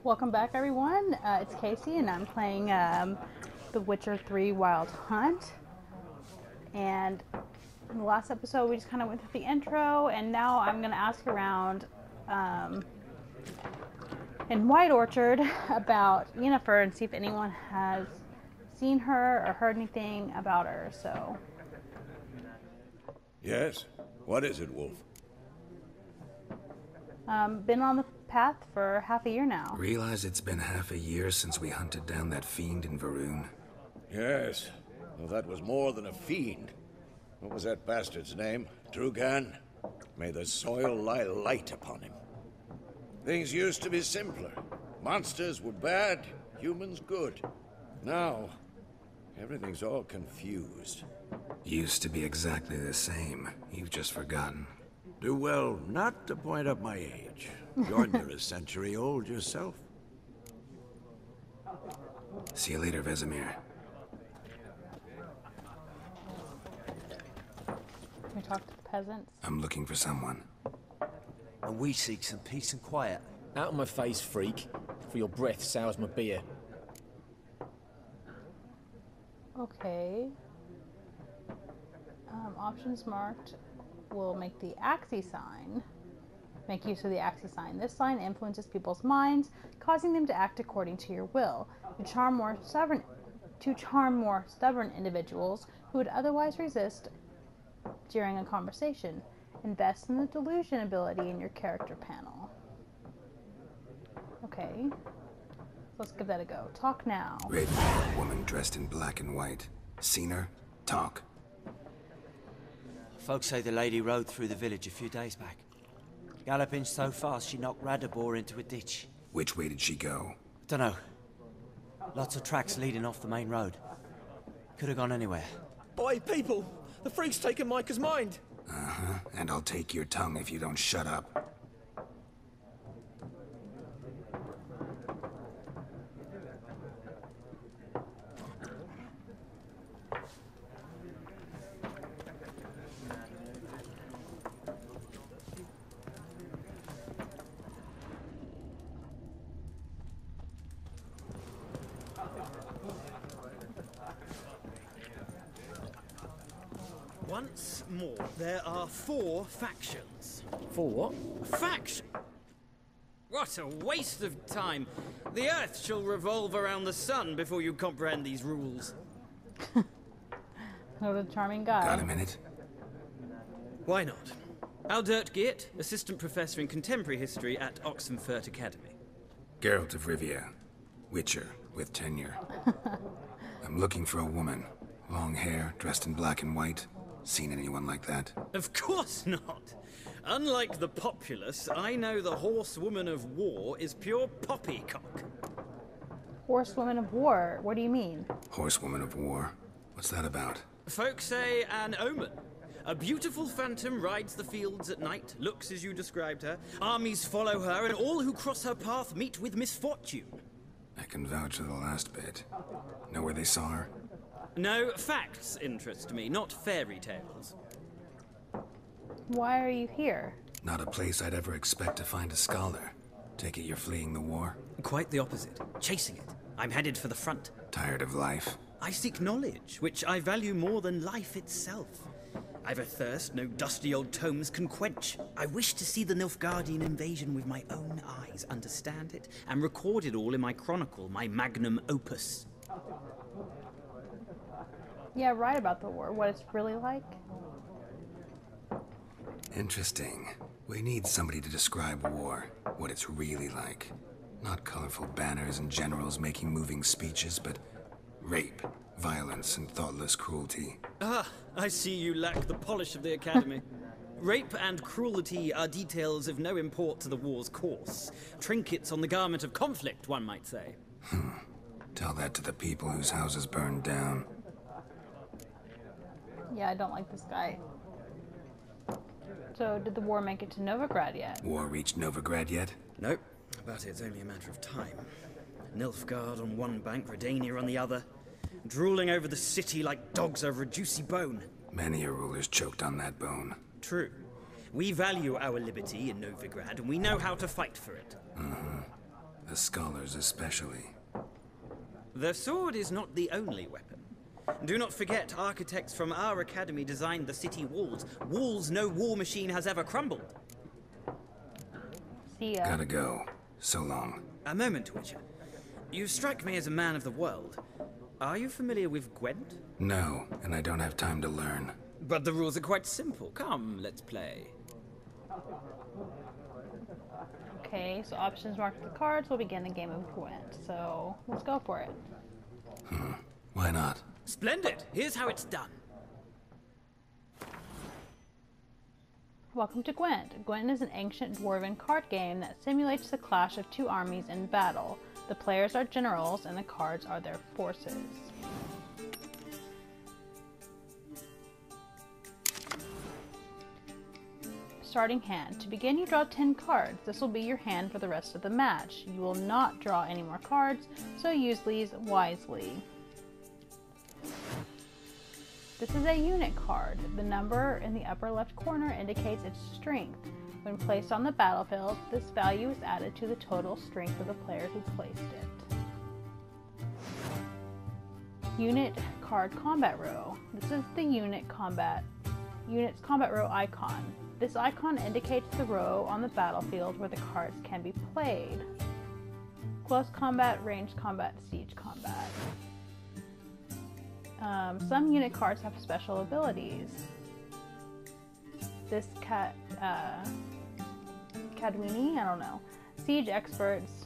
Welcome back, everyone. It's Casey, and I'm playing The Witcher 3 Wild Hunt. And in the last episode, we just kind of went through the intro, and now I'm going to ask around in White Orchard about Yennefer and see if anyone has seen her or heard anything about her. So. Yes? What is it, Wolf? Been on the path for half a year now. Realize it's been half a year since we hunted down that fiend in Varun? Yes. Well, that was more than a fiend. What was that bastard's name? Drugan? May the soil lie light upon him. Things used to be simpler. Monsters were bad, humans good. Now, everything's all confused. Used to be exactly the same. You've just forgotten. Do well not to point up my age. You're near a century old yourself. See you later, Vesemir. Can we talk to the peasants? I'm looking for someone. And we seek some peace and quiet. Out of my face, freak. For your breath sours my beer. Okay. Options marked will make the Axis sign. Make use of the Axis sign. This sign influences people's minds, causing them to act according to your will. To charm more stubborn individuals who would otherwise resist during a conversation. Invest in the delusion ability in your character panel. Okay. Let's give that a go. Talk now. Raven, woman dressed in black and white. Seen her? Talk. Folks say the lady rode through the village a few days back. Galloping so fast she knocked Radabor into a ditch. Which way did she go? Dunno. Lots of tracks leading off the main road. Could have gone anywhere. Boy, people! The freak's taken Micah's mind! Uh-huh. And I'll take your tongue if you don't shut up. Once more, there are 4 factions. For what? Faction? What a waste of time. The Earth shall revolve around the sun before you comprehend these rules. What a charming guy. Got a minute? Why not? Aldert Geert, Assistant Professor in Contemporary History at Oxenfurt Academy. Geralt of Rivia. Witcher, with tenure. I'm looking for a woman. Long hair, dressed in black and white. Seen anyone like that? Of course not. Unlike the populace, I know the horsewoman of war is pure poppycock. Horsewoman of War? What do you mean? Horsewoman of war. What's that about? Folk say an omen. A beautiful phantom rides the fields at night, looks as you described her. Armies follow her, and all who cross her path meet with misfortune. I can vouch for the last bit. Know where they saw her? No, facts interest me, not fairy tales. Why are you here? Not a place I'd ever expect to find a scholar. Take it you're fleeing the war? Quite the opposite. Chasing it. I'm headed for the front. Tired of life? I seek knowledge, which I value more than life itself. I've a thirst no dusty old tomes can quench. I wish to see the Nilfgaardian invasion with my own eyes, understand it, and record it all in my chronicle, my magnum opus. Yeah, write about the war. What it's really like. Interesting. We need somebody to describe war, what it's really like. Not colorful banners and generals making moving speeches, but rape, violence, and thoughtless cruelty. Ah, I see you lack the polish of the Academy. Rape and cruelty are details of no import to the war's course. Trinkets on the garment of conflict, one might say. Tell that to the people whose houses burned down. Yeah, I don't like this guy. So, did the war make it to Novigrad yet? War reached Novigrad yet? Nope, but it's only a matter of time. Nilfgaard on one bank, Redania on the other, drooling over the city like dogs over a juicy bone. Many a ruler's choked on that bone. True. We value our liberty in Novigrad, and we know how to fight for it. the scholars especially. The sword is not the only weapon. Do not forget, architects from our academy designed the city walls. Walls no war machine has ever crumbled. See ya. Gotta go. So long. A moment, Witcher. You strike me as a man of the world. Are you familiar with Gwent? No, and I don't have time to learn. But the rules are quite simple. Come, let's play. Okay, so options marked with the cards will begin a game of Gwent. So let's go for it. Why not? Splendid! Here's how it's done. Welcome to Gwent. Gwent is an ancient dwarven card game that simulates the clash of two armies in battle. The players are generals and the cards are their forces. Starting hand. To begin, you draw 10 cards. This will be your hand for the rest of the match. You will not draw any more cards, so use these wisely. This is a unit card. The number in the upper left corner indicates its strength. When placed on the battlefield, this value is added to the total strength of the player who placed it. Unit card combat row. This is the unit's combat row icon. This icon indicates the row on the battlefield where the cards can be played. Close combat, ranged combat, siege combat. Some unit cards have special abilities. This Cadwini, I don't know. Siege Expert's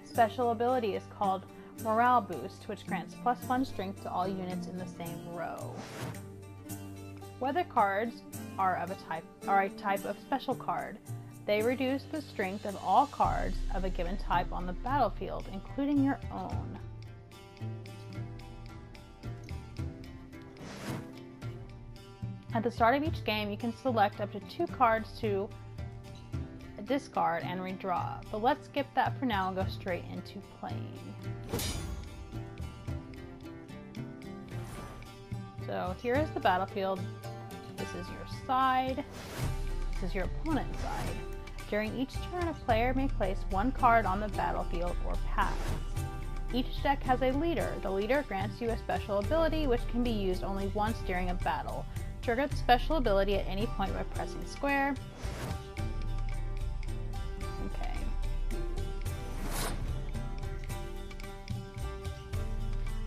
special ability is called Morale Boost, which grants +1 strength to all units in the same row. Weather cards are a type of special card. They reduce the strength of all cards of a given type on the battlefield, including your own. At the start of each game, you can select up to 2 cards to discard and redraw, but let's skip that for now and go straight into playing. So here is the battlefield. This is your side. This is your opponent's side. During each turn, a player may place 1 card on the battlefield or pass. Each deck has a leader. The leader grants you a special ability which can be used only once during a battle. Trigger the special ability at any point by pressing square. Okay.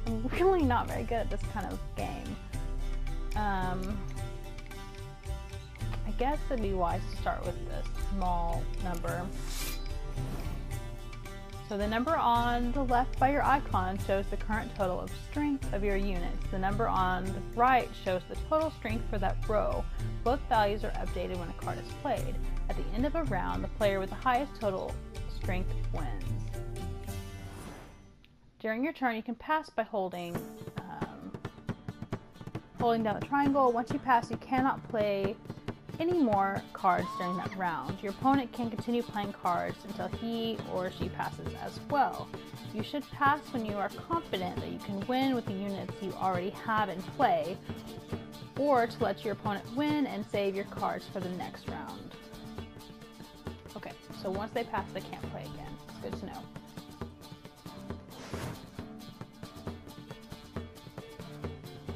I'm really not very good at this kind of game. I guess it'd be wise to start with this small number. So the number on the left by your icon shows the current total of strength of your units. The number on the right shows the total strength for that row. Both values are updated when a card is played. At the end of a round, the player with the highest total strength wins. During your turn, you can pass by holding down the triangle. Once you pass, you cannot play any more cards during that round. Your opponent can continue playing cards until he or she passes as well. You should pass when you are confident that you can win with the units you already have in play, or to let your opponent win and save your cards for the next round. Okay, so once they pass, they can't play again. It's good to know.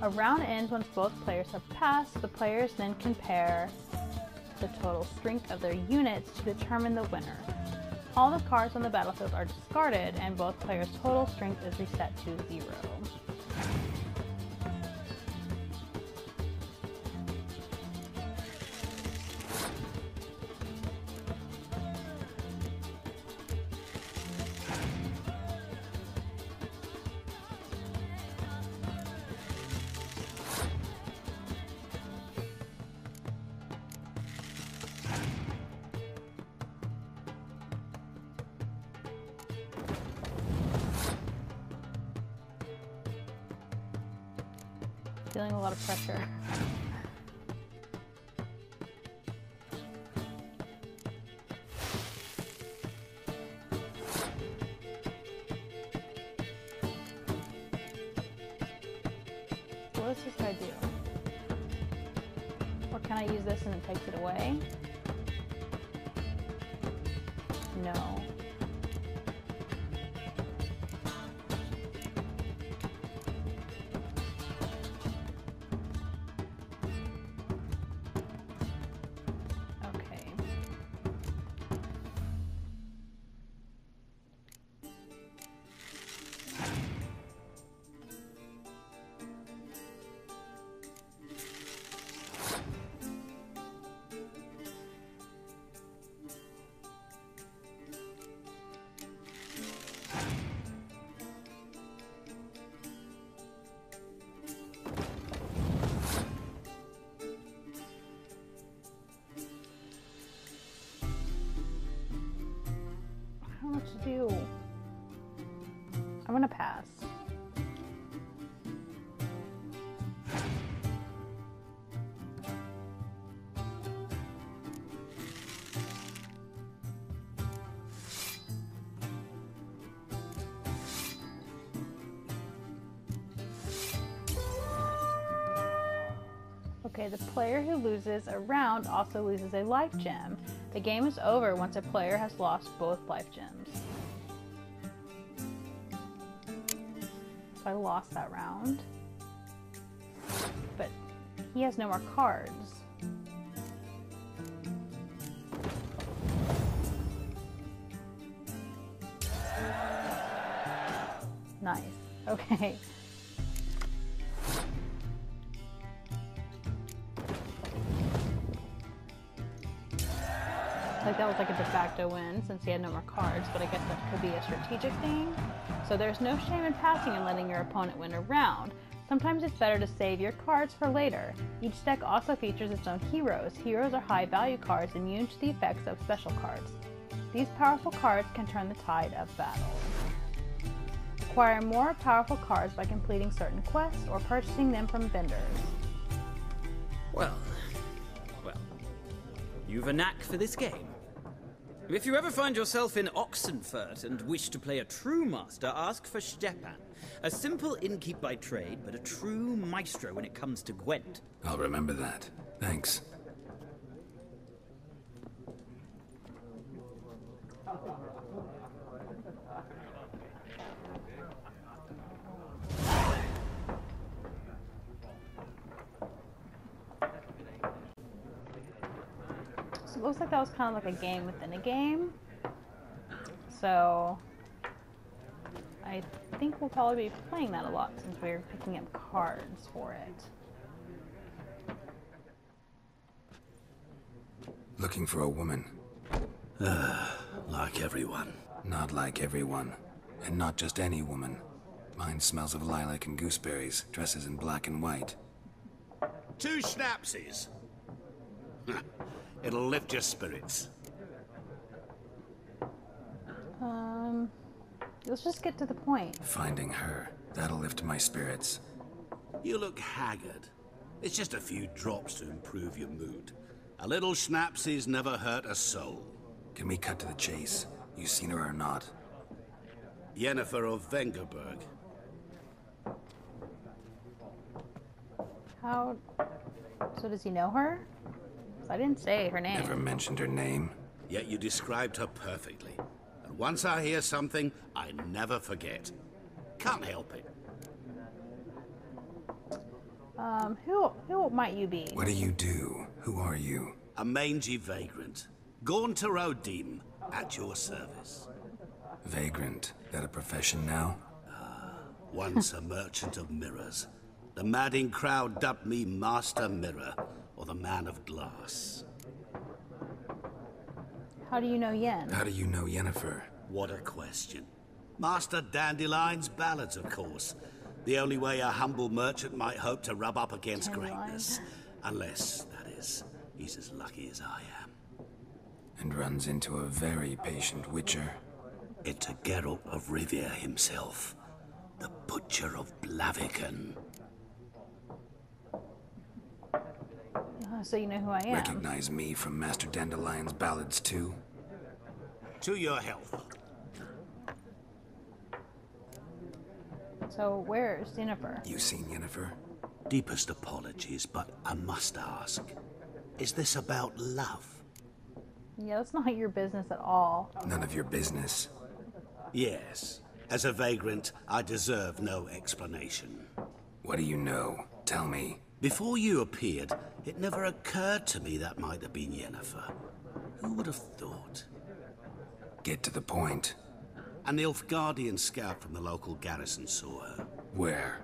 A round ends once both players have passed. The players then compare the total strength of their units to determine the winner. All the cards on the battlefield are discarded and both players' total strength is reset to 0. Feeling a lot of pressure. What does this guy do? Or can I use this and it takes it away? No. I'm gonna pass. Okay, the player who loses a round also loses a life gem. The game is over once a player has lost both life gems. So I lost that round. But he has no more cards. Nice. Okay. Like that was like a de facto win since he had no more cards, but I guess that could be a strategic thing. So there's no shame in passing and letting your opponent win a round. Sometimes it's better to save your cards for later. Each deck also features its own heroes. Heroes are high value cards immune to the effects of special cards. These powerful cards can turn the tide of battle. Acquire more powerful cards by completing certain quests or purchasing them from vendors. Well, you've a knack for this game. If you ever find yourself in Oxenfurt and wish to play a true master, ask for Stepan. A simple innkeep by trade, but a true maestro when it comes to Gwent. I'll remember that. Thanks. So it looks like that was kind of like a game within a game. So I think we'll probably be playing that a lot since we're picking up cards for it. Looking for a woman. Like everyone. Not like everyone. And not just any woman. Mine smells of lilac and gooseberries, dresses in black and white. 2 schnapsies. It'll lift your spirits. Let's just get to the point. Finding her. That'll lift my spirits. You look haggard. It's just a few drops to improve your mood. A little schnapsies never hurt a soul. Can we cut to the chase? You seen her or not? Yennefer of Vengerberg. How... So does he know her? I didn't say her name. Never mentioned her name. Yet you described her perfectly. And once I hear something, I never forget. Can't help it. Who might you be? What do you do? Who are you? A mangy vagrant. Gaunter Odim, at your service. Vagrant. That a profession now? Once a merchant of mirrors. The madding crowd dubbed me Master Mirror, or the Man of Glass. How do you know Yen? How do you know Yennefer? What a question. Master Dandelion's ballads, of course. The only way a humble merchant might hope to rub up against greatness. Unless, that is, he's as lucky as I am. And runs into a very patient witcher. Into Geralt of Rivia himself. The Butcher of Blaviken. So you know who I am. Recognize me from Master Dandelion's ballads too? To your health. So where's Yennefer? You seen Yennefer? Deepest apologies, but I must ask. Is this about love? Yeah, that's not your business at all. None of your business. Yes. As a vagrant, I deserve no explanation. What do you know? Tell me. Before you appeared, it never occurred to me that might have been Yennefer. Who would have thought? Get to the point. An Nilfgaardian scout from the local garrison saw her. Where?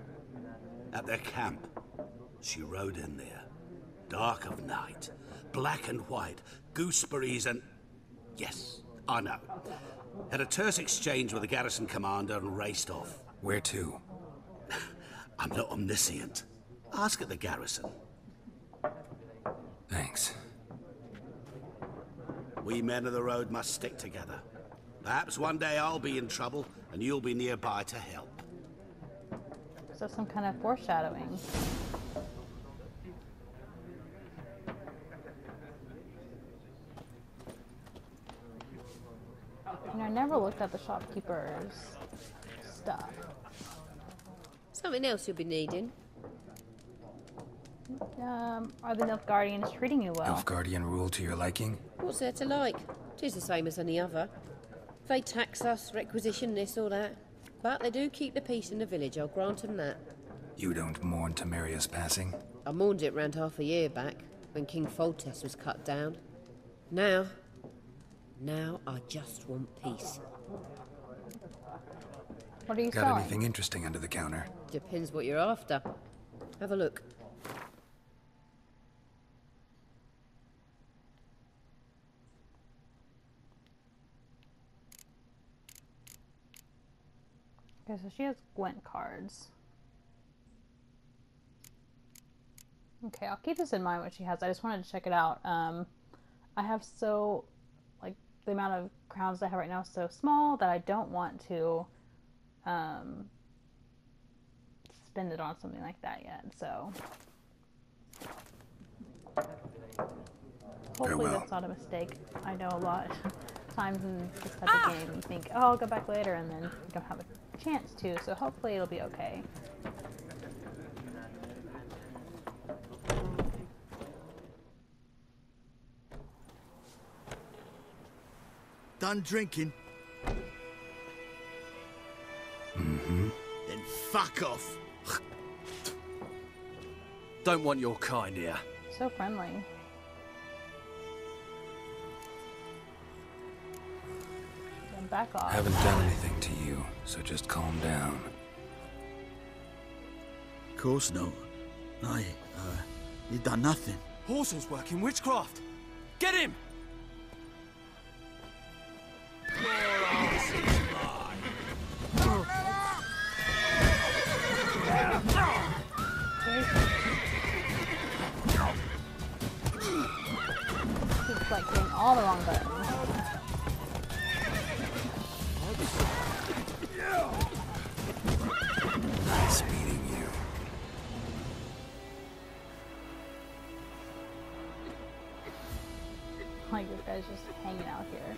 At their camp. She rode in there. Dark of night. Black and white. Gooseberries and... Yes, I know. Had a terse exchange with the garrison commander and raced off. Where to? I'm not omniscient. Ask at the garrison. Thanks. We men of the road must stick together. Perhaps one day I'll be in trouble and you'll be nearby to help. So some kind of foreshadowing. You know, I never looked at the shopkeeper's stuff. Something else you'll be needing. Are the Nilfgaardians treating you well? Nilfgaardian rule to your liking? What's there to like? 'Tis the same as any other. They tax us, requisition this or that. But they do keep the peace in the village, I'll grant them that. You don't mourn Temeria's passing? I mourned it round half a year back, when King Foltest was cut down. Now I just want peace. What are you Got selling? anything interesting under the counter? Depends what you're after. Have a look. Okay, so she has Gwent cards. Okay, I'll keep this in mind what she has. I just wanted to check it out. I have the amount of crowns I have right now is so small that I don't want to spend it on something like that yet. So hopefully that's not a mistake. I know a lot of times in this type of game you think, oh, I'll go back later, and then you don't have a chance to. So hopefully it'll be okay. Done drinking? Mm-hmm. Then fuck off. Don't want your kind here. So friendly. Then back off. Haven't done anything to you, so just calm down. Of course not. You done nothing. Horson's working witchcraft. Get him! It's like hitting all the wrong buttons. Nice meeting you. Like this guy's just hanging out here.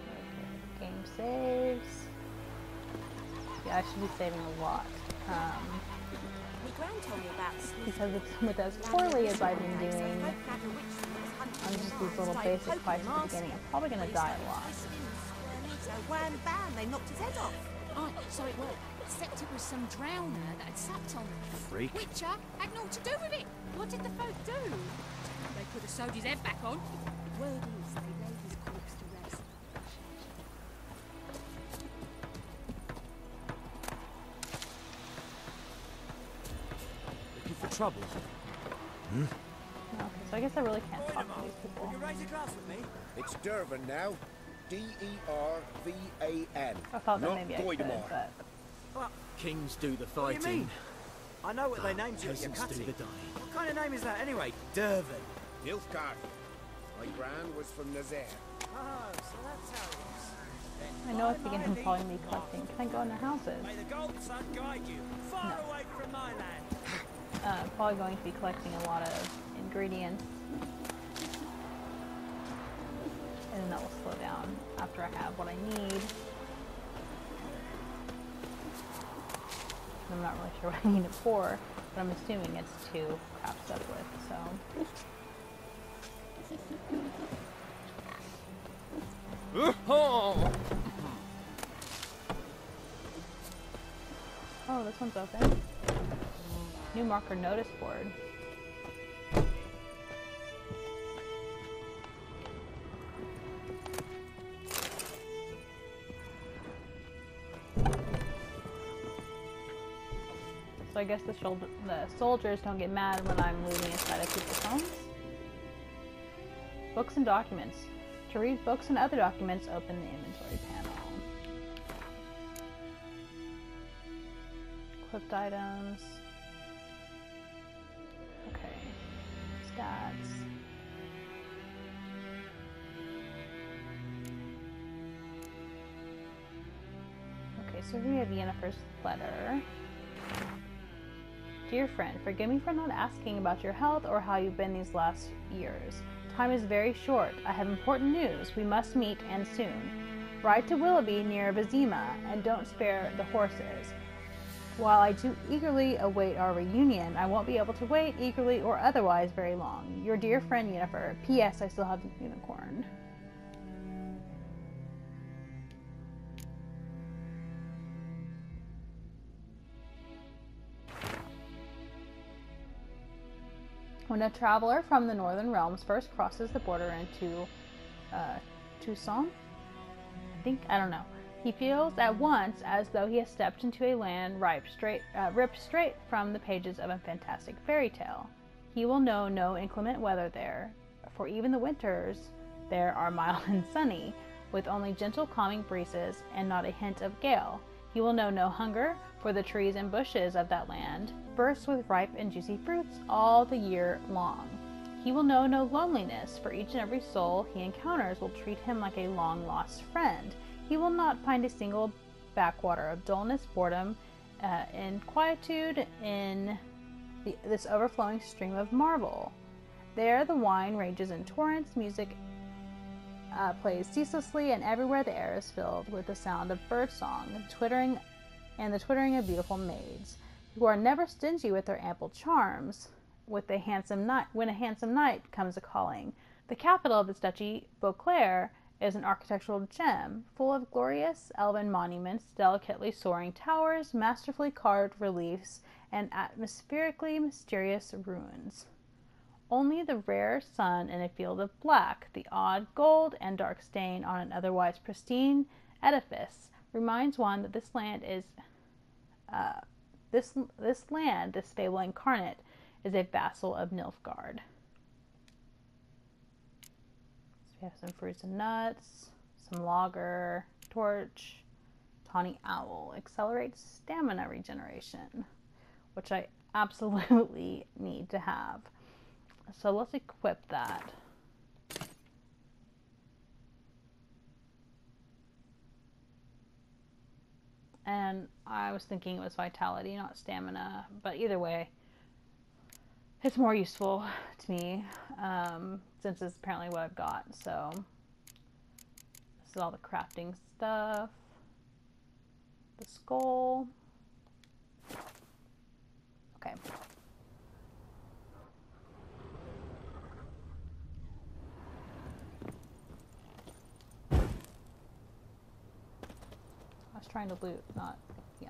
Okay, game saves. Yeah, I should be saving a lot. Because it's with as poorly as I've been doing on just these little basic fights at the beginning, I'm probably going to die a lot. So wham bam, they knocked his head off. Oh, so it worked. Except it was some drowner that had sapped on them. Freak. Witcher had naught to do with it. What did the folk do? They could have sewed his head back on. Word is they laid his corpse to rest. Looking for trouble? Okay, so I guess I really can't talk to these people. raise a glass with me? It's Dervan now. D-E-R-V-A-N. I thought that Not maybe I could, Voidemar. but... Well, kings do the What do fighting. you mean? I know what they named you at your Peasants do the cutting. dying. What kind of name is that anyway? Dervan. Nilfgaard. My gran was from Nazaire. Oh, so that's how it is. I know it's beginning to probably be collecting. Can I go in their houses? May the golden sun guide you far away from my land. Probably going to be collecting a lot of ingredients. And then that will slow down after I have what I need. I'm not really sure what I need it for, but I'm assuming it's to craft stuff with, so. Oh, this one's open. New marker notice board. So I guess the soldiers don't get mad when I'm moving inside of people's homes. Books and documents. To read books and other documents, open the inventory panel. Equipped items. Okay. Stats. Okay, so we have Yennefer's letter. Dear friend, forgive me for not asking about your health or how you've been these last years. Time is very short. I have important news. We must meet, and soon. Ride to Willoughby near Vizima, and don't spare the horses. While I do eagerly await our reunion, I won't be able to wait, eagerly or otherwise, very long. Your dear friend Yennefer. P.S. I still have the unicorn. When a traveler from the northern realms first crosses the border into Toussaint, I don't know, he feels at once as though he has stepped into a land ripped straight from the pages of a fantastic fairy tale. He will know no inclement weather there, for even the winters there are mild and sunny, with only gentle calming breezes and not a hint of gale. He will know no hunger, for the trees and bushes of that land burst with ripe and juicy fruits all the year long. He will know no loneliness, for each and every soul he encounters will treat him like a long-lost friend. He will not find a single backwater of dullness, boredom, inquietude in this overflowing stream of marvel. There the wine rages in torrents, music plays ceaselessly, and everywhere the air is filled with the sound of birdsong, the twittering of beautiful maids, who are never stingy with their ample charms. When a handsome knight comes a-calling. The capital of this duchy, Beauclair, is an architectural gem, full of glorious elven monuments, delicately soaring towers, masterfully carved reliefs, and atmospherically mysterious ruins. Only the rare sun in a field of black, the odd gold and dark stain on an otherwise pristine edifice, reminds one that this land is this fable incarnate, is a vassal of Nilfgaard. So we have some fruits and nuts, some lager, torch, tawny owl, accelerates stamina regeneration, which I absolutely need to have. So let's equip that. And I was thinking it was vitality, not stamina, but either way, it's more useful to me, since it's apparently what I've got. So this is all the crafting stuff. The skull. Okay. I was trying to loot, not, yeah.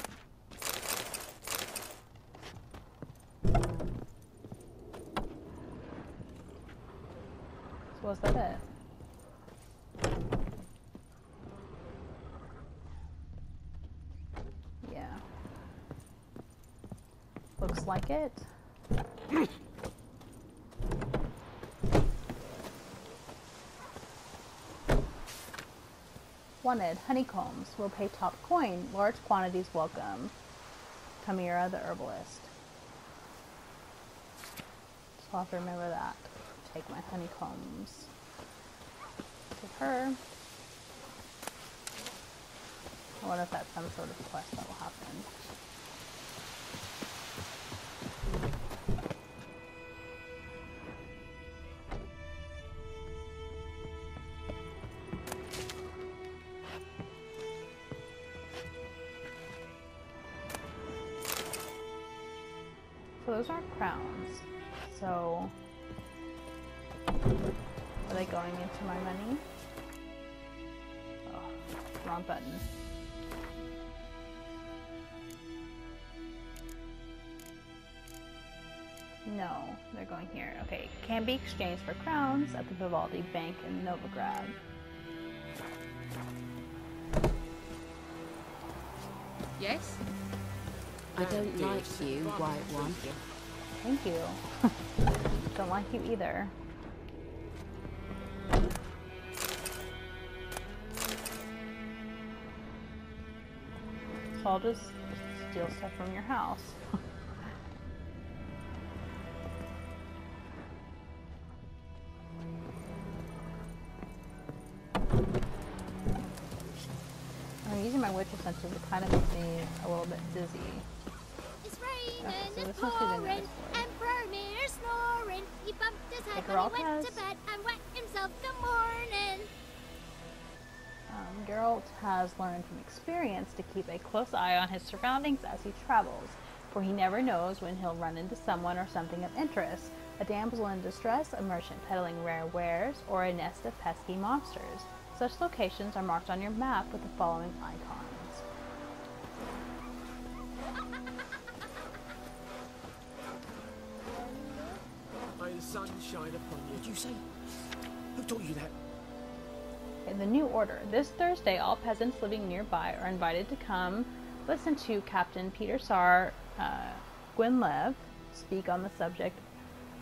So was that it? Yeah. Looks like it. Wanted. Honeycombs. Will pay top coin. Large quantities welcome. Tamira the herbalist. So I'll have to remember that. Take my honeycombs. Give her. I wonder if that's some sort of quest that will happen. So those aren't crowns. So are they going into my money? Oh, wrong button. No, they're going here. Okay, can be exchanged for crowns at the Vivaldi Bank in Novigrad. Yes? I don't like you, White One. Thank you. Don't like you either. So I'll just steal stuff from your house. I'm using my witcher senses, it kind of makes me a little bit dizzy. It's raining, Okay, so it's this must be the pouring, newest one. and Bromir's snoring. He bumped his head Hey, when he Geralt went to has- bed and wet himself. Good morning. Geralt has learned from experience to keep a close eye on his surroundings as he travels, for he never knows when he'll run into someone or something of interest, a damsel in distress, a merchant peddling rare wares, or a nest of pesky monsters. Such locations are marked on your map with the following icons. May the sun shine upon you. Did you say? Who taught you that? In the New Order, this Thursday, all peasants living nearby are invited to come listen to Captain Peter Sar Gwynlev speak on the subject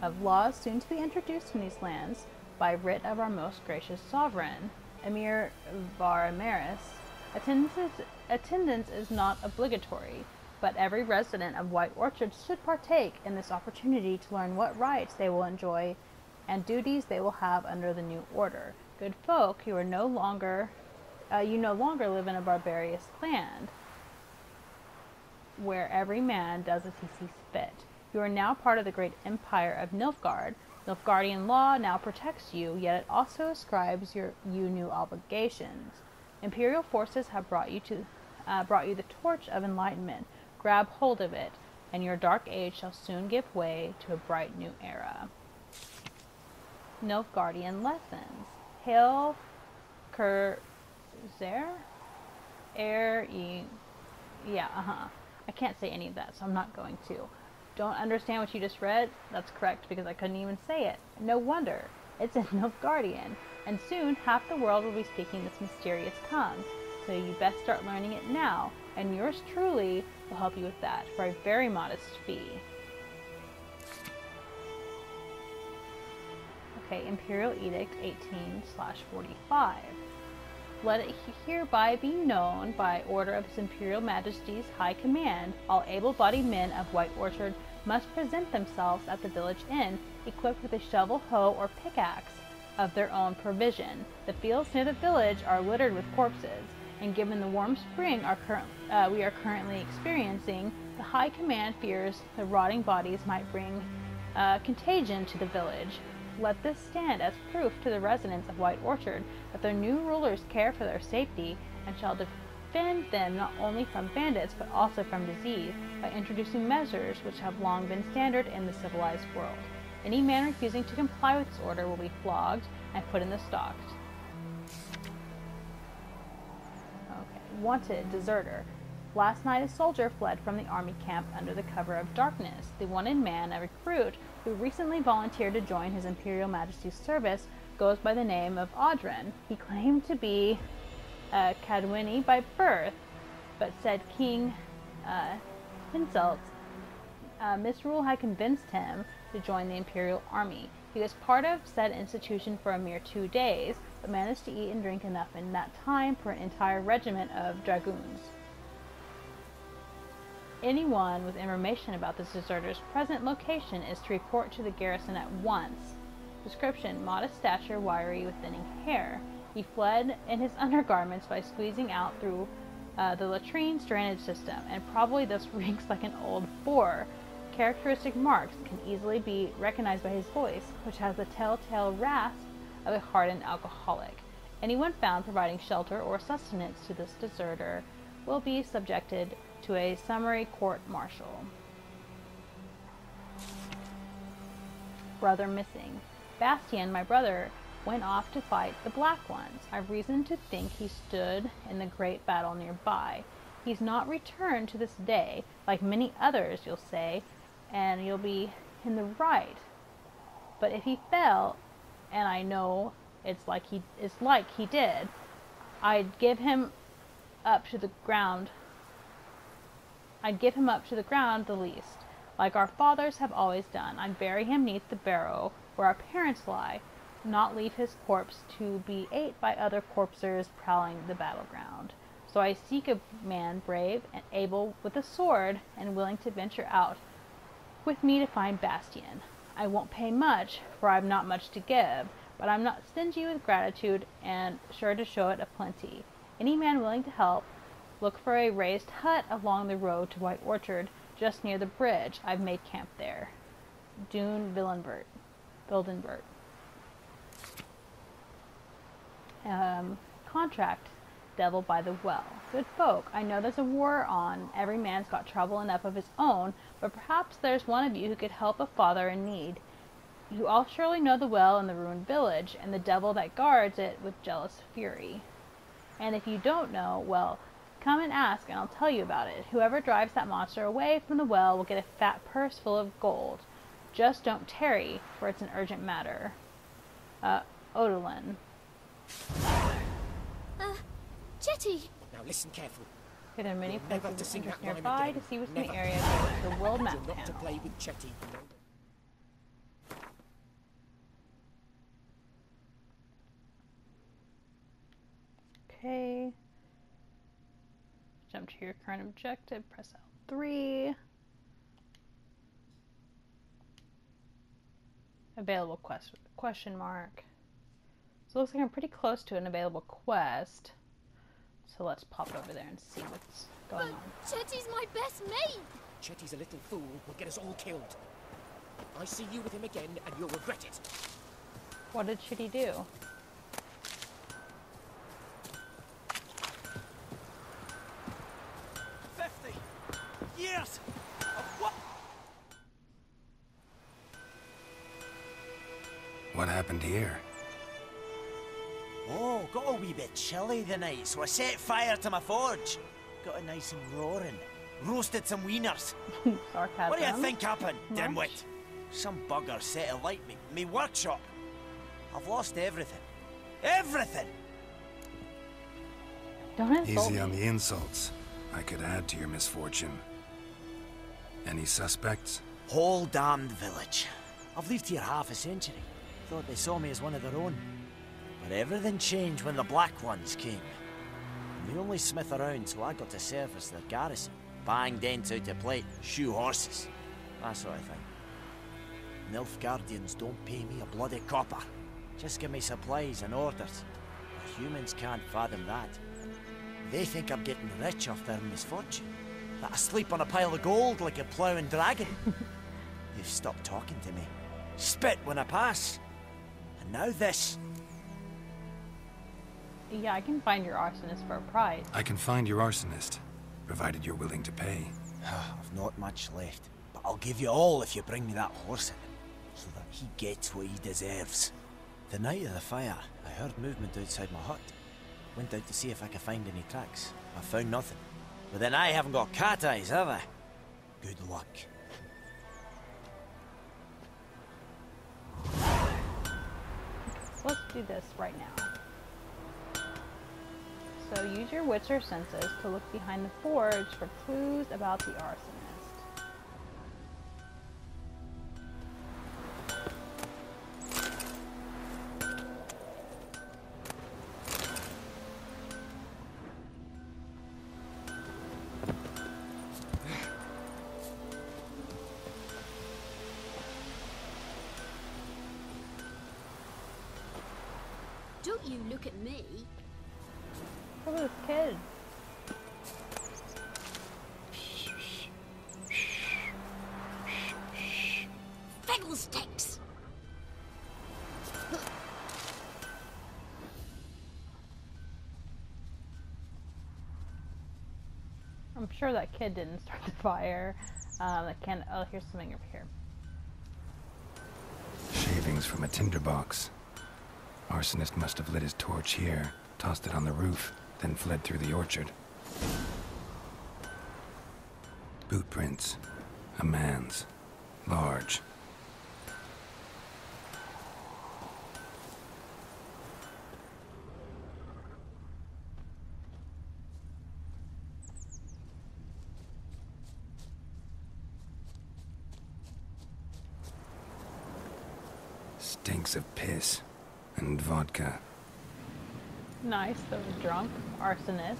of laws soon to be introduced in these lands by writ of our most gracious sovereign, Emir Varamaris. Attendance is not obligatory, but every resident of White Orchard should partake in this opportunity to learn what rights they will enjoy and duties they will have under the new order. Good folk, you no longer live in a barbarous land where every man does as he sees fit. You are now part of the great empire of Nilfgaard. Nilfgaardian law now protects you, yet it also ascribes you new obligations. Imperial forces have brought you the torch of enlightenment. Grab hold of it, and your dark age shall soon give way to a bright new era. Nilfgaardian lessons. Hail Kurzer? I can't say any of that, so I'm not going to. Don't understand what you just read? That's correct, because I couldn't even say it. No wonder. It's in Nilfgaardian, and soon half the world will be speaking this mysterious tongue. So you best start learning it now, and yours truly will help you with that for a very modest fee. Okay, Imperial Edict 18/45. Let it hereby be known by order of His Imperial Majesty's High Command, all able-bodied men of White Orchard must present themselves at the village inn, equipped with a shovel, hoe, or pickaxe of their own provision. The fields near the village are littered with corpses, and given the warm spring we are currently experiencing, the High Command fears the rotting bodies might bring contagion to the village. Let this stand as proof to the residents of White Orchard that their new rulers care for their safety and shall defend them not only from bandits but also from disease by introducing measures which have long been standard in the civilized world. Any man refusing to comply with this order will be flogged and put in the stocks. Okay. Wanted, deserter. Last night a soldier fled from the army camp under the cover of darkness. The wanted man, a recruit who recently volunteered to join His Imperial Majesty's service, goes by the name of Audrin. He claimed to be Cadwini by birth, but said King Hinselt misrule had convinced him to join the Imperial Army. He was part of said institution for a mere 2 days, but managed to eat and drink enough in that time for an entire regiment of dragoons. Anyone with information about this deserter's present location is to report to the garrison at once. Description: modest stature, wiry with thinning hair. He fled in his undergarments by squeezing out through the latrine's drainage system, and probably thus reeks like an old boar. Characteristic marks can easily be recognized by his voice, which has the telltale rasp of a hardened alcoholic. Anyone found providing shelter or sustenance to this deserter will be subjected to a summary court-martial. Brother missing. Bastian, my brother, went off to fight the Black Ones. I've reason to think he stood in the great battle nearby. He's not returned to this day, like many others, you'll say, and you'll be in the right. But if he fell, and I know it's like he did, I'd give him up to the ground the least, like our fathers have always done. I'd bury him neath the barrow where our parents lie, not leave his corpse to be ate by other corpsers prowling the battleground. So I seek a man brave and able with a sword and willing to venture out with me to find Bastian. I won't pay much, for I've not much to give, but I'm not stingy with gratitude and sure to show it aplenty. Any man willing to help, look for a raised hut along the road to White Orchard, just near the bridge. I've made camp there. Dune Villenbert. Contract. Devil by the well. Good folk, I know there's a war on. Every man's got trouble enough of his own, but perhaps there's one of you who could help a father in need. You all surely know the well in the ruined village, and the devil that guards it with jealous fury. And if you don't know, well, come and ask, and I'll tell you about it. Whoever drives that monster away from the well will get a fat purse full of gold. Just don't tarry, for it's an urgent matter. Odalin. Jetty! Now listen careful. There are many Never places to sing that line nearby again. to see what's in the Never. area. Go to the world map You're not to panel. play with Chetty. Okay. Jump to your current objective. Press L3. Available quest? Question mark. So it looks like I'm pretty close to an available quest. So let's pop over there and see what's going on. Chetty's my best mate! Chetty's a little fool will get us all killed. I see you with him again and you'll regret it. What did Chitty do? Years of what? What happened here? Oh, got a wee bit chilly the night, so I set fire to my forge. Got it nice and roaring. Roasted some wieners. Sarcasm. What do you think happened, Much? dimwit? Some bugger set alight me workshop. I've lost everything. Everything! Don't insult Easy me. on the insults. I could add to your misfortune. Any suspects? Whole damned village. I've lived here half a century. Thought they saw me as one of their own. But everything changed when the Black Ones came. I'm the only smith around, so I got to service their garrison. Bang dents out of plate, shoe horses. That sort of thing. Nilfgaardians don't pay me a bloody copper. Just give me supplies and orders. The humans can't fathom that. They think I'm getting rich off their misfortune. That I sleep on a pile of gold like a ploughing dragon. They've stopped talking to me. Spit when I pass. And now this. Yeah, I can find your arsonist for a price. I can find your arsonist, provided you're willing to pay. I've not much left, but I'll give you all if you bring me that horse in, so that he gets what he deserves. The night of the fire, I heard movement outside my hut. Went out to see if I could find any tracks. I found nothing. But then I haven't got cat eyes, have I? Good luck. So let's do this right now. So use your witcher senses to look behind the forge for clues about the arsonist. Don't you look at me. Look at this kid. Fiddlesticks! I'm sure that kid didn't start the fire. Oh, here's something over here. Shavings from a tinderbox. Arsonist must have lit his torch here, tossed it on the roof, then fled through the orchard. Boot prints. A man's. Large. Stinks of piss and vodka. Nice, the drunk arsonist.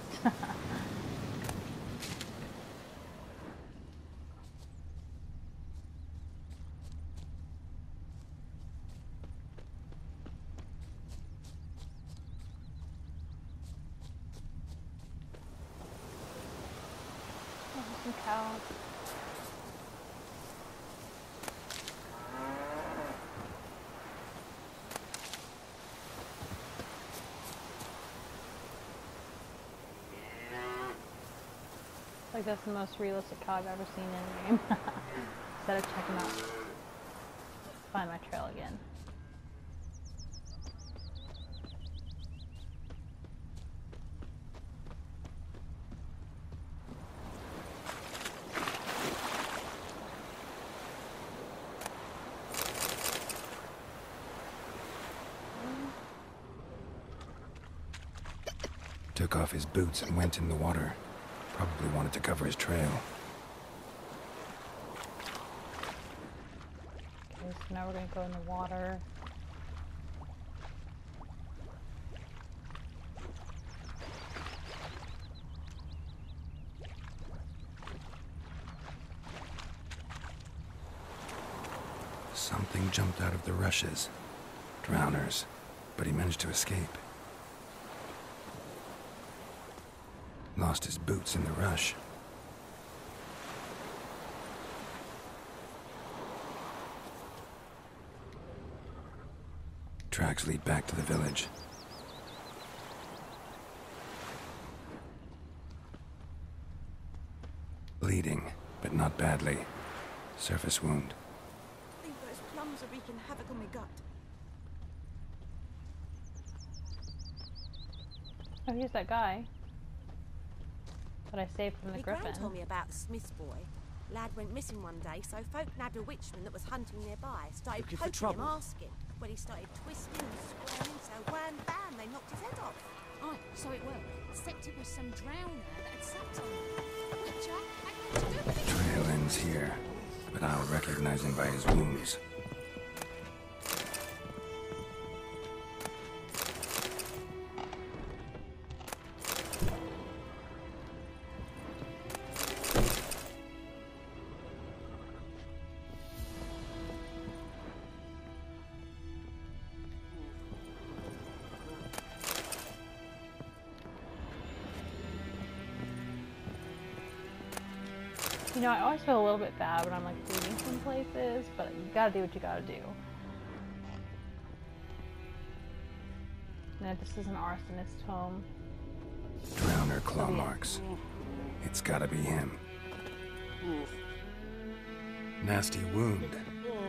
some cows. Like that's the most realistic cow I've ever seen in a game. Instead of checking out, find my trail again. Took off his boots and went in the water. Probably wanted to cover his trail. Okay, so now we're gonna go in the water. Something jumped out of the rushes. Drowners. But he managed to escape. Lost his boots in the rush. Tracks lead back to the village. Bleeding, but not badly. Surface wound. I think those plums are wreaking havoc on my gut. Oh, here's that guy that I saved from the griffin. Gran told me about the Smith's boy. Lad went missing one day, so folk nabbed a witchman that was hunting nearby. Started Looking for poking trouble? him, asking. Well, he started twisting and squirming, so wham bam, they knocked his head off. Aye, so it were. Except it was some drowner that had sucked on him. Witcher had nothing to do with it. Trail ends here, but I'll recognize him by his wounds. You know, I always feel a little bit bad when I'm like leaving some places, but you gotta do what you gotta do. No, this is an arsonist home. Drowner claw marks. It's gotta be him. Nasty wound.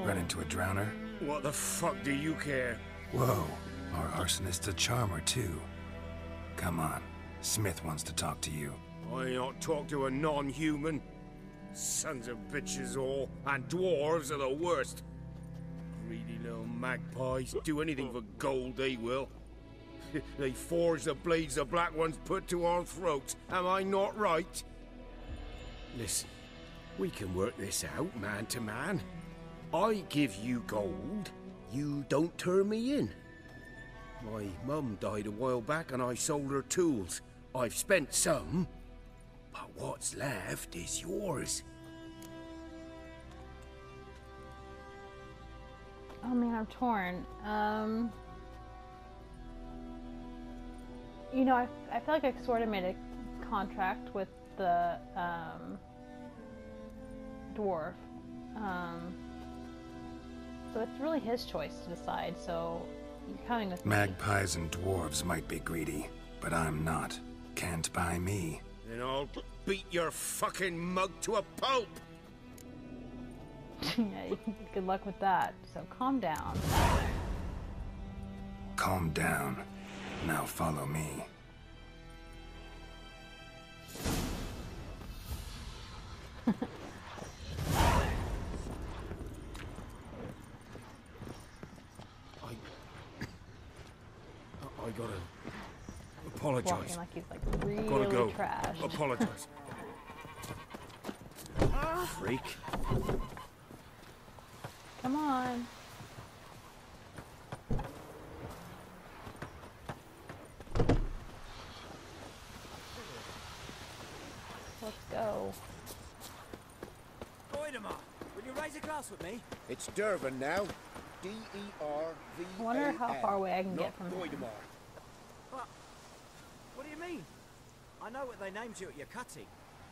Run into a drowner? What the fuck do you care? Whoa, our arsonist's a charmer too. Come on, Smith wants to talk to you. I ain't not talk to a non-human. Sons of bitches all, and dwarves are the worst. Greedy little magpies, do anything for gold they will. They forge the blades the black ones put to our throats, am I not right? Listen, we can work this out man to man. I give you gold, you don't turn me in. My mum died a while back and I sold her tools. I've spent some, but what's left is yours. Oh man, I'm torn. You know, I feel like I sort of made a contract with the dwarf. So it's really his choice to decide, so you're coming with me. Magpies and dwarves might be greedy, but I'm not. Can't buy me. Then I'll beat your fucking mug to a pulp! Yeah, good luck with that. So calm down. Calm down. Now follow me. I gotta apologize. Walking like he's like really Gotta go. trashed. Apologize. Freak. Come on. Let's go. Goidemar, will you raise a glass with me? It's Dervin now. D-E-R-V-A-N. I wonder how far away I can get from him. What do you mean? I know what they named you at your cutting.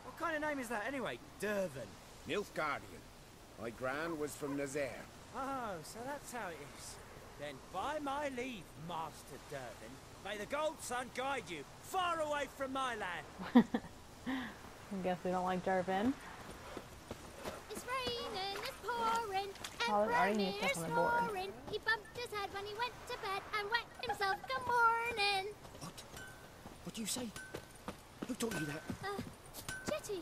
What What kind of name is that, anyway? Dervin. Nilfgaardian. My gran was from Nazaire. Oh, so that's how it is. Then by my leave, Master Dervin, may the Gold Sun guide you far away from my land. I guess we don't like Darvin. It's raining, it's pouring, Oh, and there's already new stuff Rainier's on the board. snoring. He bumped his head when he went to bed and wet himself. Good morning. What do you say? Who taught you that? Jetty.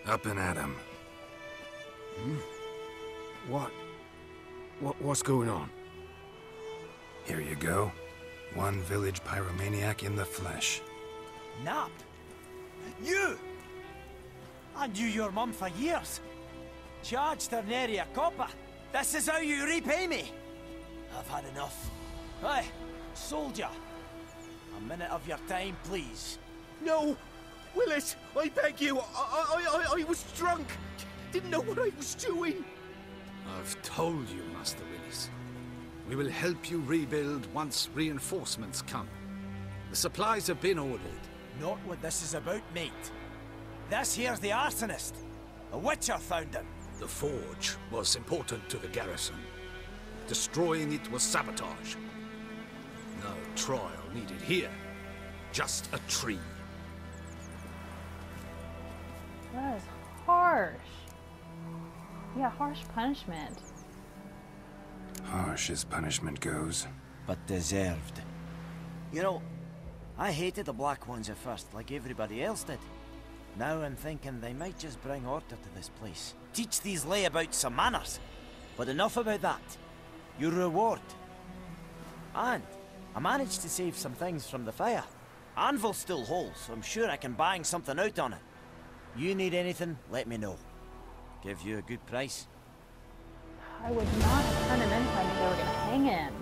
Up and at 'em. What's going on? Here you go. One village pyromaniac in the flesh. Nap? You? I knew your mum for years. Charged her nary a copper. This is how you repay me. I've had enough. Hey, soldier. A minute of your time, please. No! Willis, I beg you! I was drunk! Didn't know what I was doing! I've told you, Master Willis. We will help you rebuild once reinforcements come. The supplies have been ordered. Not what this is about, mate. This here's the arsonist. A witcher found him. The forge was important to the garrison. Destroying it was sabotage. No trial needed here. Just a tree. That is harsh. Yeah, harsh punishment. Harsh as punishment goes. But deserved. You know, I hated the Black Ones at first, like everybody else did. Now I'm thinking they might just bring order to this place. Teach these layabouts some manners. But enough about that. Your reward. And I managed to save some things from the fire. Anvil's still whole, so I'm sure I can bang something out on it. You need anything, let me know. Give you a good price. I would not turn him in if I knew they were gonna hang him.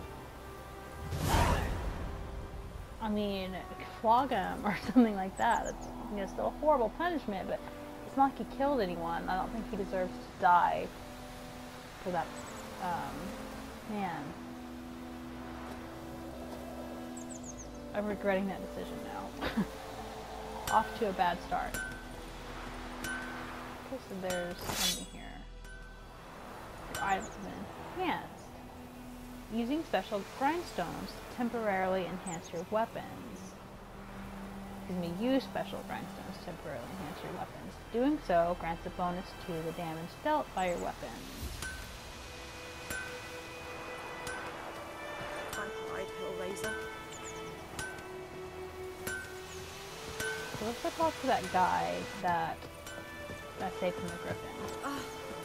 I mean, flog him or something like that. It's, you know, still a horrible punishment, but it's not like he killed anyone. I don't think he deserves to die for that, man. I'm regretting that decision now. Off to a bad start. Okay, so there's something here. Your items have been enhanced. Using special grindstones to temporarily enhance your weapons. Excuse me, use special grindstones to temporarily enhance your weapons. Doing so grants a bonus to the damage dealt by your weapons. Untied Hellraiser. So let's go talk to that guy that saved from the griffin.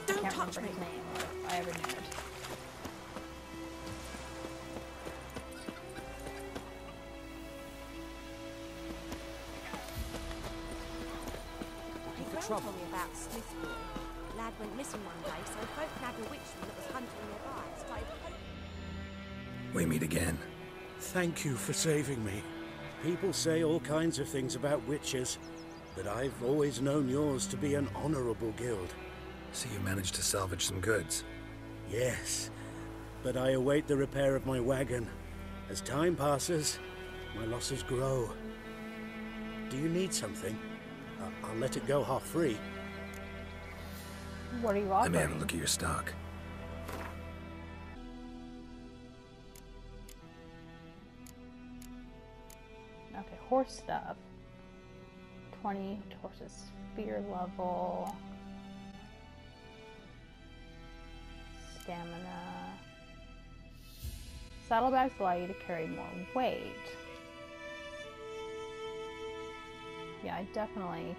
Don't I can't touch remember me. his name or if I ever knew it. My friend told me about Smith's boy. Lad went missing one day, so folk nabbed a witchman that was hunting nearby. Started We meet again. Thank you for saving me. People say all kinds of things about witches, but I've always known yours to be an honorable guild. So you managed to salvage some goods? Yes, but I await the repair of my wagon. As time passes, my losses grow. Do you need something? I'll let it go half-free. What are you Let offering? me have a look at your stock. Okay, horse stuff. 20 horses, spear level. Stamina. Saddlebags allow you to carry more weight. Yeah, I definitely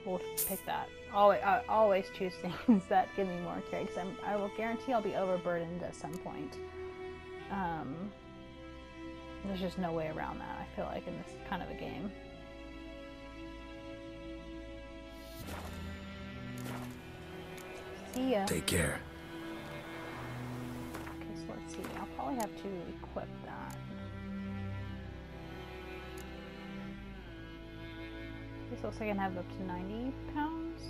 will pick that. I always choose things that give me more carry, because I will guarantee I'll be overburdened at some point. There's just no way around that, I feel like, in this kind of a game. See ya. Take care. Okay, so let's see. I'll probably have to equip that. This looks like I can have up to 90 pounds.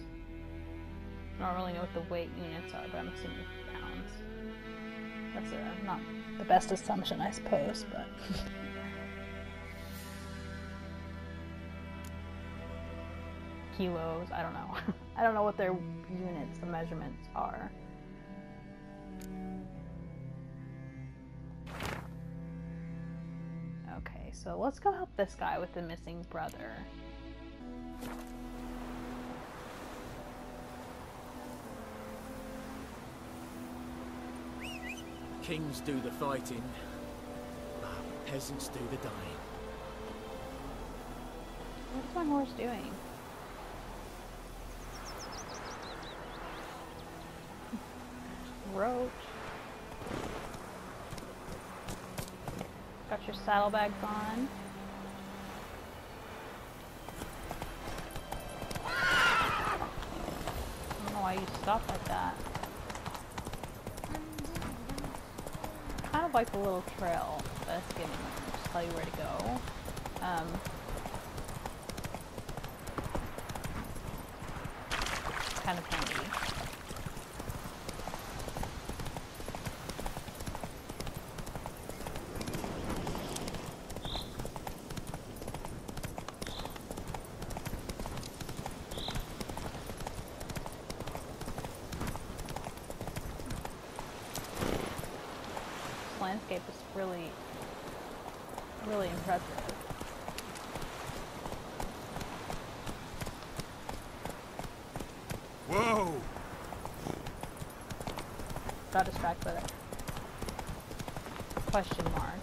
I don't really know what the weight units are, but I'm assuming pounds. That's not the best assumption, I suppose, but... Kilos, I don't know. I don't know what their units, the measurements are. Okay, so let's go help this guy with the missing brother. Kings do the fighting, peasants do the dying. What's my horse doing? Roach. Got your saddlebags on. I don't know why you stopped like that. Kind of like a little trail that's giving just tell you where to go. Kind of handy. Landscape is really, really impressive. Whoa! Got distracted with it. Question mark.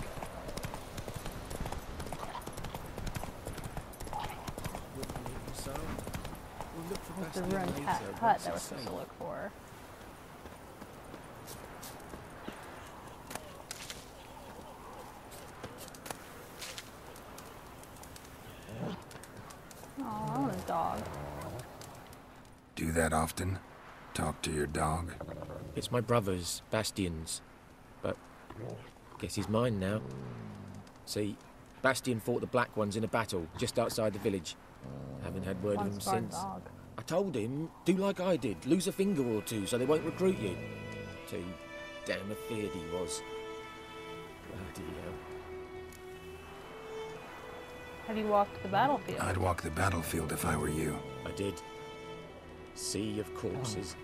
What's the ruined hut that we're supposed to look for? Oh, I want a dog. Do that often? Talk to your dog? It's my brother's, Bastian's, but guess he's mine now. See, Bastian fought the Black Ones in a battle just outside the village. Haven't had word of him since. Dog. I told him, do like I did, lose a finger or two so they won't recruit you. Too damn afeard he was. Bloody hell. Have you walked the battlefield? I'd walk the battlefield if I were you. I did. Sea of corpses.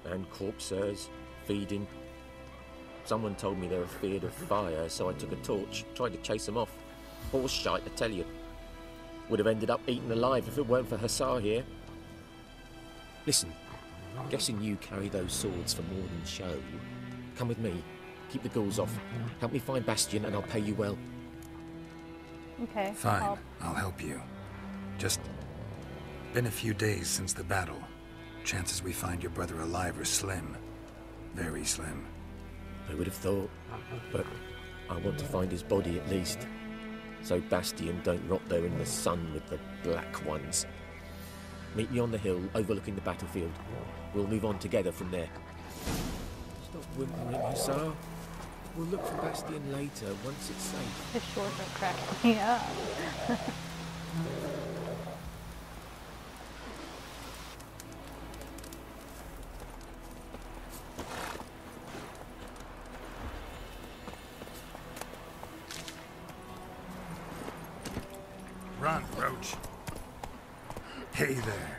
And corpsers feeding. Someone told me they were feared of fire, so I took a torch, tried to chase them off. Horse shite, I tell you. Would have ended up eaten alive if it weren't for Hussar here. Listen, guessing you carry those swords for more than show. Come with me. Keep the ghouls off. Help me find Bastian and I'll pay you well. Okay. Fine, I'll help you. Just been a few days since the battle. Chances we find your brother alive are slim. Very slim. I would have thought, but I want to find his body at least. So Bastian don't rot there in the sun with the Black Ones. Meet me on the hill overlooking the battlefield. We'll move on together from there. Stop whimpering, Hussar. We'll look for Bastian later, once it's safe. His shorts are cracking me up. Run, Roach. Hey there.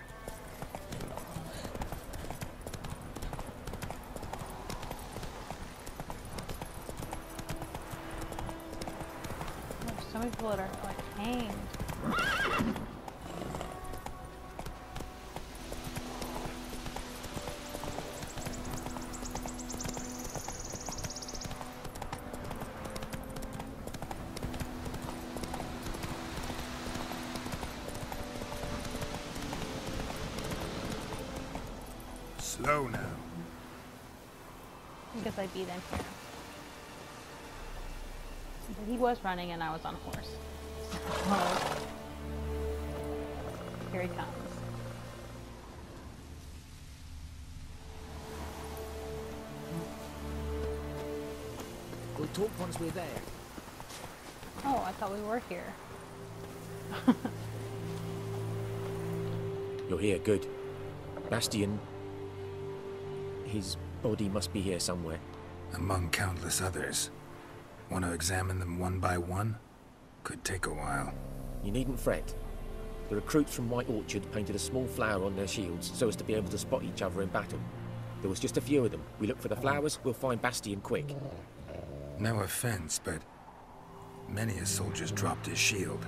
There's so many people that are like hanged. Slow now. I guess I beat him here. But he was running and I was on horse. So, here he comes. We'll talk once we're there. Oh, I thought we were here. You're here, good. Bastian... his body must be here somewhere. among countless others. Want to examine them one by one? Could take a while. You needn't fret. The recruits from White Orchard painted a small flower on their shields so as to be able to spot each other in battle. There was just a few of them. We look for the flowers, we'll find Bastion quick. No offense, but many a soldier's dropped his shield.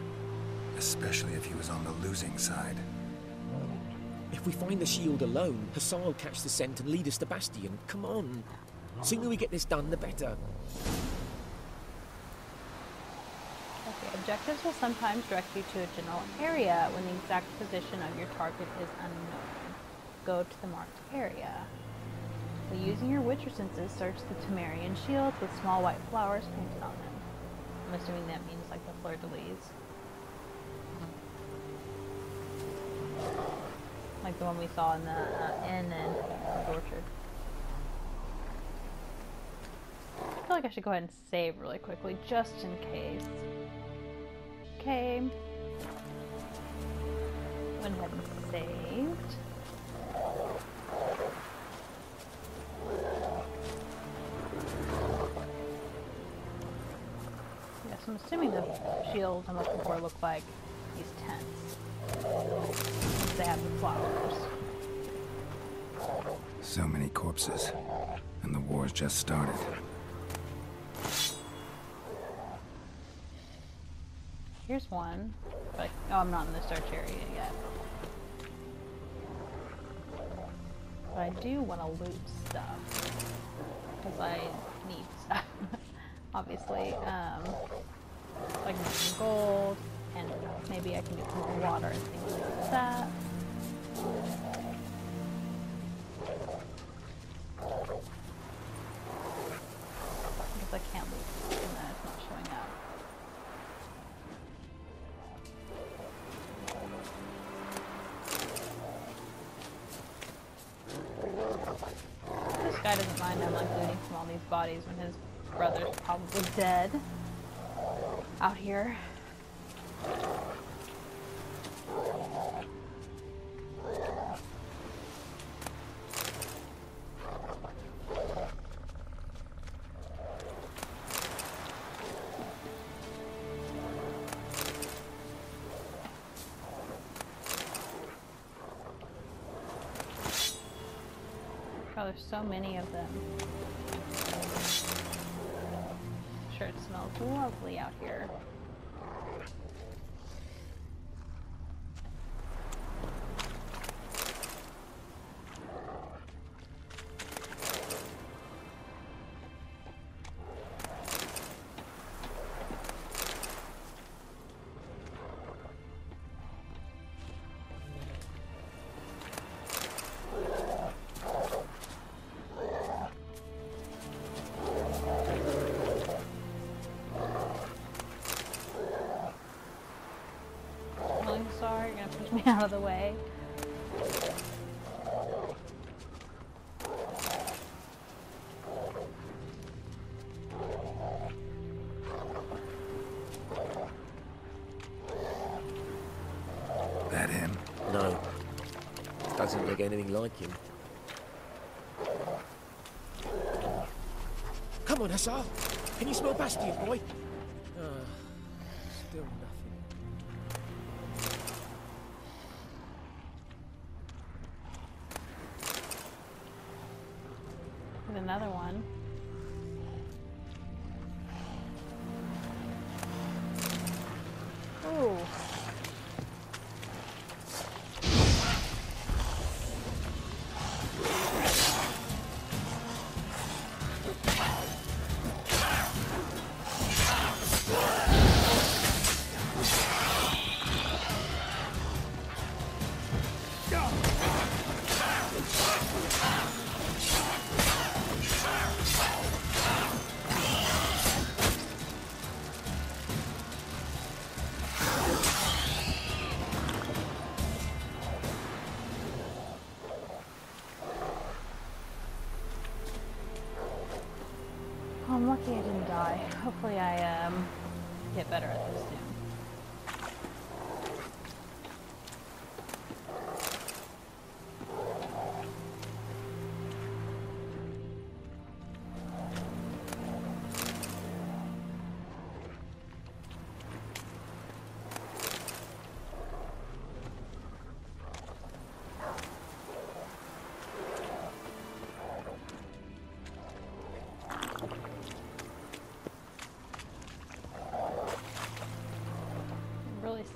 Especially if he was on the losing side. If we find the shield alone, Hussar will catch the scent and lead us to Bastion. Come on. Sooner we get this done, the better. Okay, objectives will sometimes direct you to a general area when the exact position of your target is unknown. Go to the marked area. By using your Witcher senses, search the Temerian shields with small white flowers painted on them. I'm assuming that means like the fleur-de-lis. Like the one we saw in the inn and orchard. I feel like I should go ahead and save really quickly, just in case. Okay. Went ahead and saved. Yes, I'm assuming the shields I'm looking for look like these tents. They have the flowers. So many corpses, and the war's just started. Here's one, but oh, I'm not in the search area yet. But I do want to loot stuff because I need stuff, obviously. I can get some gold, and maybe I can get some more water and things like that. Because I can't loot, and then it's not showing up. This guy doesn't mind I'm like looting from all these bodies when his brother's probably dead out here. Oh, there's so many of them. I'm sure it smells lovely out here. Sorry, you're gonna push me out of the way. That him? No. Doesn't look anything like him. Come on, Hussar! Can you smell Bastion, boy? Still nothing. Another one. Ooh. I'm lucky I didn't die. Hopefully I get better at this soon.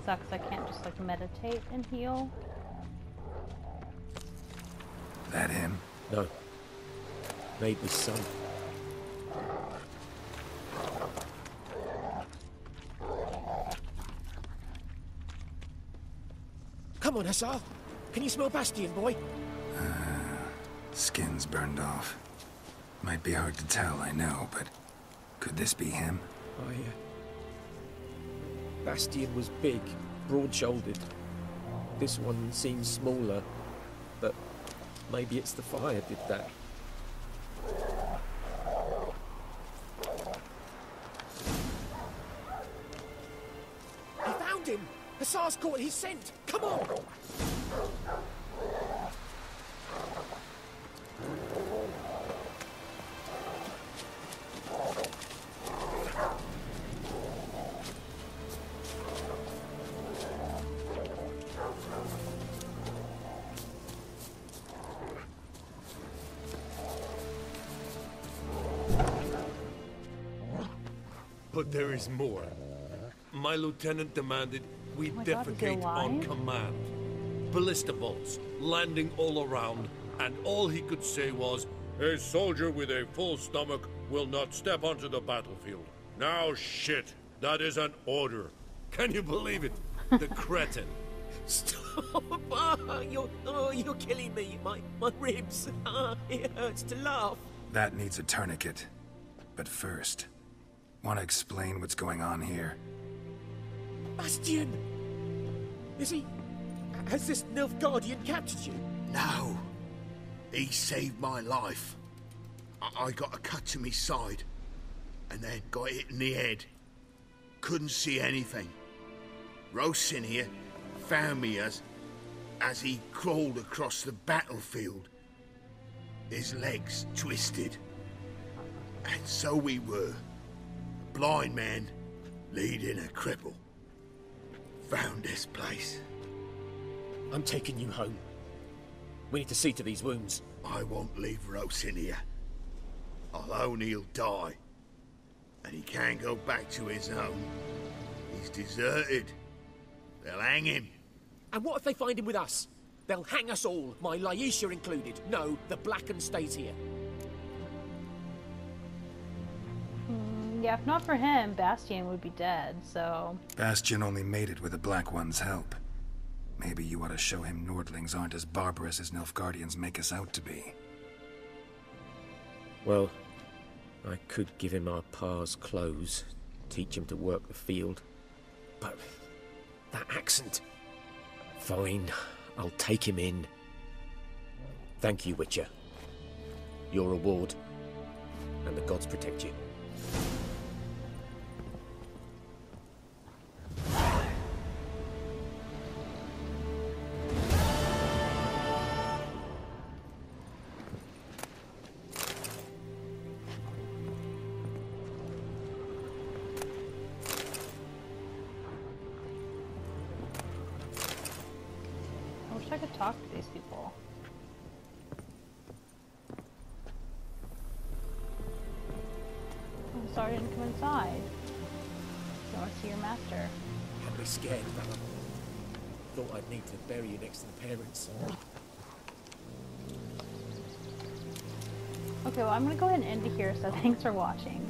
sucks. I can't just like meditate and heal. That him? No. Neighbour's son. Come on, Hussar. Can you smell Bastion, boy? Skin's burned off. Might be hard to tell, I know, but could this be him? Bastion was big, broad-shouldered. This one seems smaller, but maybe it's the fire did that. He found him! Hussar's caught his scent! Come on! But there is more. My lieutenant demanded we defecate on command. Ballista bolts landing all around, and all he could say was, "A soldier with a full stomach will not step onto the battlefield." Now shit, that is an order. Can you believe it? The cretin. Stop! You're killing me. My ribs. It hurts to laugh. That needs a tourniquet. But first, want to explain what's going on here? Bastion! Is he... Has this Nilfgaardian captured you? No. He saved my life. I got a cut to my side, and then got hit in the head. Couldn't see anything. Rosin here found me as he crawled across the battlefield. His legs twisted. And so we were. A blind man leading a cripple. Found this place. I'm taking you home. We need to see to these wounds. I won't leave Rosin here. I'll own he'll die. And he can't go back to his home. He's deserted. They'll hang him. And what if they find him with us? They'll hang us all, my Laisha included. No, the Blacken stays here. Yeah, if not for him, Bastion would be dead, so... Bastion only made it with the Black One's help. Maybe you ought to show him Nordlings aren't as barbarous as Nilfgaardians make us out to be. Well, I could give him our pa's clothes, teach him to work the field. But that accent... Fine, I'll take him in. Thank you, Witcher. Your reward, and the gods protect you. I could talk to these people. I'm sorry I didn't come inside. I want to see your master. I'd be scared, fella. Thought I'd need to bury you next to the parents. Okay, well I'm gonna go ahead and end it here, so thanks for watching.